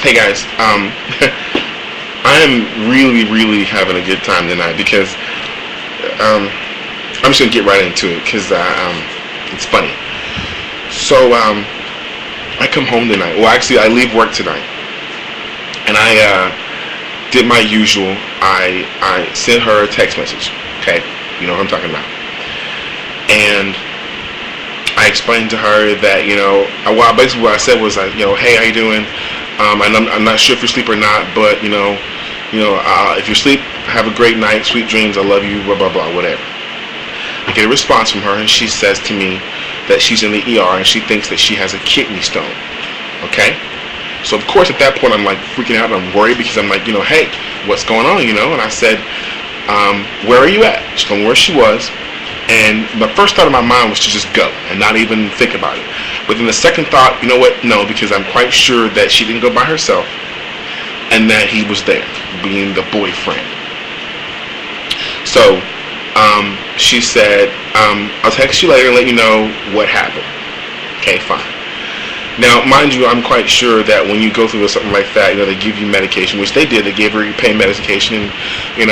Hey guys, I am really having a good time tonight because I'm just gonna get right into it because it's funny. So I come home tonight. Well, actually, I leave work tonight, and I did my usual. I sent her a text message. Okay, you know what I'm talking about, and I explained to her that basically what I said was hey, how you doing? I'm not sure if you're asleep or not, but if you're asleep, have a great night, sweet dreams, I love you, blah blah blah, whatever. I get a response from her, and she says to me that she's in the ER and she thinks that she has a kidney stone. Okay, so of course at that point I'm like freaking out and I'm worried because I'm like, hey, what's going on? And I said, where are you at? She told me where she was. And the first thought in my mind was to just go and not even think about it. But then the second thought, you know what? No, because I'm quite sure that she didn't go by herself and that he was there, being the boyfriend. So she said, I'll text you later and let you know what happened. Okay, fine. Now, mind you, I'm quite sure that when you go through something like that, they give you medication, which they did. They gave her pain medication, and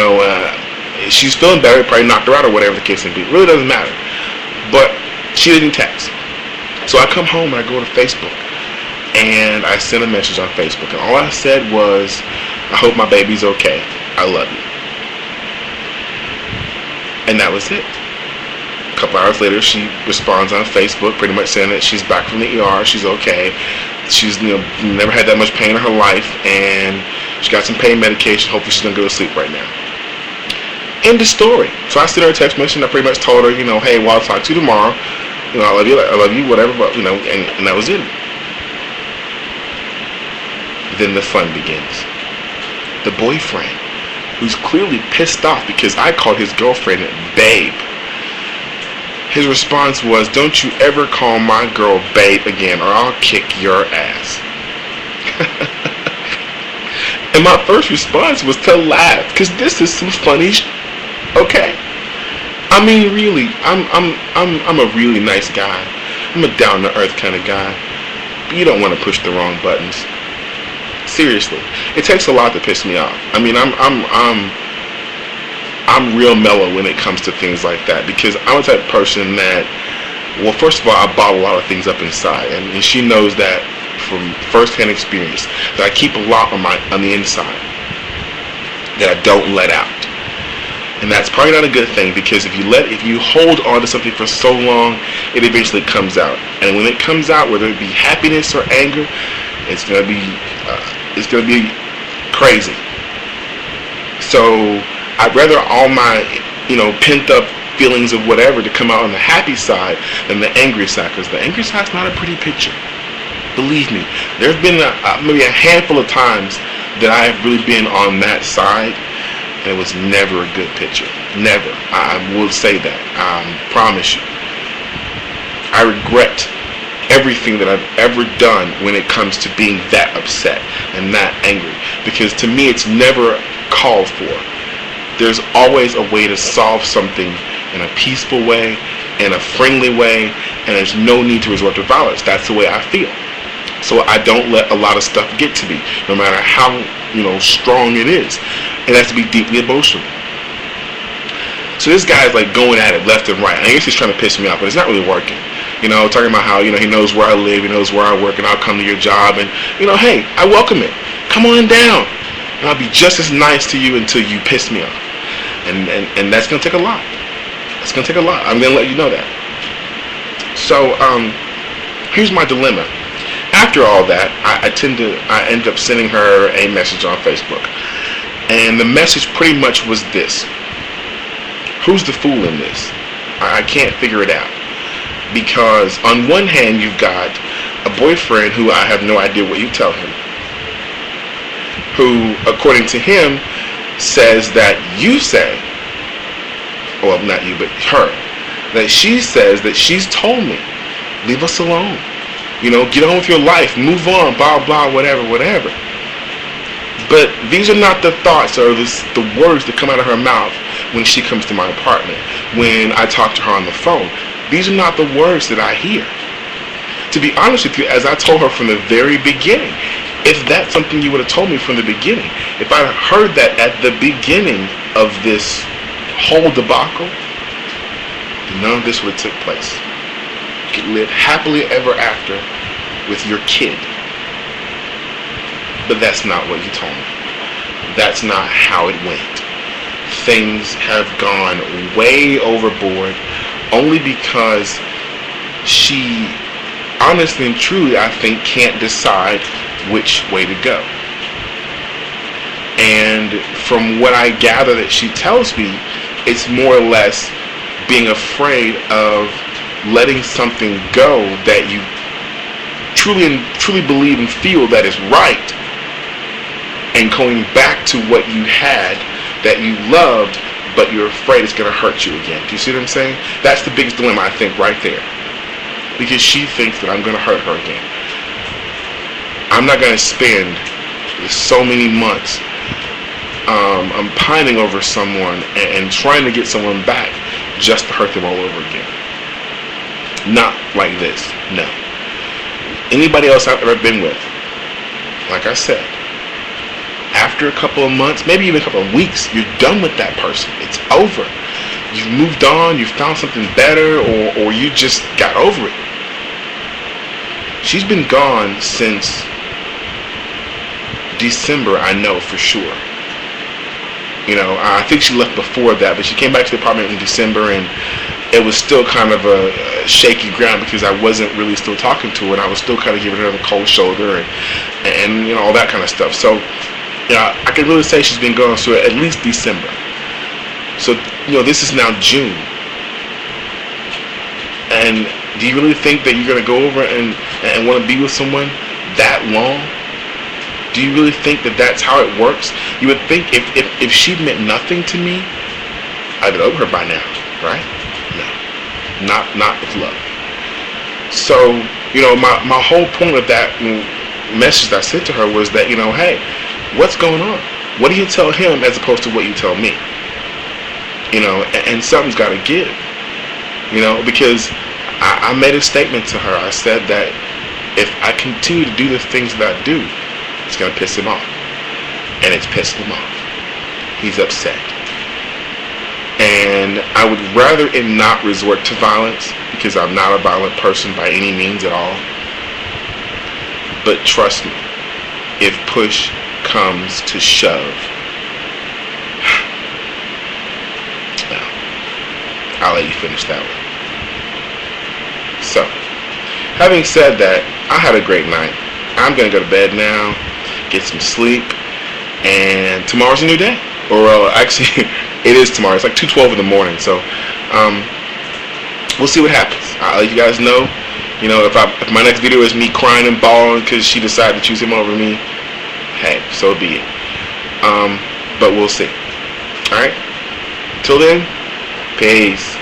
she's feeling better, probably knocked her out or whatever the case may be. It really doesn't matter. But she didn't text. So I come home and I go to Facebook and I sent a message on Facebook, and all I said was, I hope my baby's okay. I love you. And that was it. A couple hours later, she responds on Facebook pretty much saying that she's back from the ER, she's okay. She's never had that much pain in her life, and she got some pain medication. Hopefully she's going to go to sleep right now. End of story. So I sent her a text message and I pretty much told her, hey, well, I'll talk to you tomorrow. I love you, whatever, but, and that was it. Then the fun begins. The boyfriend, who's clearly pissed off because I called his girlfriend babe. His response was, don't you ever call my girl babe again or I'll kick your ass. And my first response was to laugh because this is some funny okay. I mean, really, I'm a really nice guy. I'm a down to earth kind of guy. But you don't want to push the wrong buttons. Seriously, it takes a lot to piss me off. I mean, I'm real mellow when it comes to things like that because I'm a type of person that, well, first of all, I bottle a lot of things up inside, and she knows that from first-hand experience that I keep a lot on the inside that I don't let out. And that's probably not a good thing because if you hold on to something for so long, it eventually comes out. And when it comes out, whether it be happiness or anger, it's gonna be crazy. So I'd rather all my pent up feelings of whatever to come out on the happy side than the angry side, because the angry side's not a pretty picture. Believe me, there's been maybe a handful of times that I've really been on that side. And it was never a good picture. Never. I will say that. I promise you. I regret everything that I've ever done when it comes to being that upset and that angry. Because to me, it's never called for. There's always a way to solve something in a peaceful way, in a friendly way, and there's no need to resort to violence. That's the way I feel. So I don't let a lot of stuff get to me, no matter how strong it is. It has to be deeply emotional. So this guy is like going at it left and right. I guess he's trying to piss me off, but it's not really working. Talking about how he knows where I live, he knows where I work, and I'll come to your job, and hey, I welcome it. Come on down, and I'll be just as nice to you until you piss me off. And that's gonna take a lot. It's gonna take a lot. I'm gonna let you know that. So here's my dilemma. After all that, I ended up sending her a message on Facebook. And the message pretty much was this. Who's the fool in this? I can't figure it out. Because on one hand, you've got a boyfriend who I have no idea what you tell him, who, according to him, says that you say, well, not you, but her, that she says that she's told me, leave us alone. Get on with your life, move on, blah, blah, whatever. But these are not the thoughts or the words that come out of her mouth when she comes to my apartment, when I talk to her on the phone. These are not the words that I hear. To be honest with you, as I told her from the very beginning, if that's something you would have told me from the beginning, if I heard that at the beginning of this whole debacle, none of this would have took place. You could live happily ever after with your kid. But that's not what you told me. That's not how it went. Things have gone way overboard only because she honestly and truly, I think, can't decide which way to go. And from what I gather that she tells me, it's more or less being afraid of letting something go that you truly believe and feel that is right, and going back to what you had that you loved, but you're afraid it's going to hurt you again. Do you see what I'm saying? That's the biggest dilemma, I think, right there. Because she thinks that I'm going to hurt her again. I'm not going to spend so many months I'm pining over someone and trying to get someone back just to hurt them all over again. Not like this, no. Anybody else I've ever been with, like I said, after a couple of months, maybe even a couple of weeks, you're done with that person. It's over. You've moved on, you've found something better, or you just got over it. She's been gone since December, I know for sure. You know, I think she left before that, but she came back to the apartment in December, and it was still kind of a shaky ground because I wasn't really still talking to her, and I was still kind of giving her the cold shoulder and you know, all that kind of stuff. So, you know, I can really say she's been gone through at least December. So, you know, this is now June. And do you really think that you're going to go over and want to be with someone that long? Do you really think that that's how it works? You would think if she meant nothing to me, I'd be over her by now, right? No. Not with love. So, you know, my whole point of that message that I sent to her was that, you know, hey, what's going on? What do you tell him as opposed to what you tell me? You know, and something's got to give. You know, because I made a statement to her. I said that if I continue to do the things that I do, it's going to piss him off. And it's pissed him off. He's upset. And I would rather it not resort to violence, because I'm not a violent person by any means at all. But trust me, if push comes to shove, I'll let you finish that one. So, having said that, I had a great night. I'm going to go to bed now, get some sleep, and tomorrow's a new day. Or actually, it is tomorrow. It's like 2:12 in the morning. So, we'll see what happens. I'll let you guys know. You know, if my next video is me crying and bawling because she decided to choose him over me, hey, so be it. But we'll see. Alright? Till then, peace.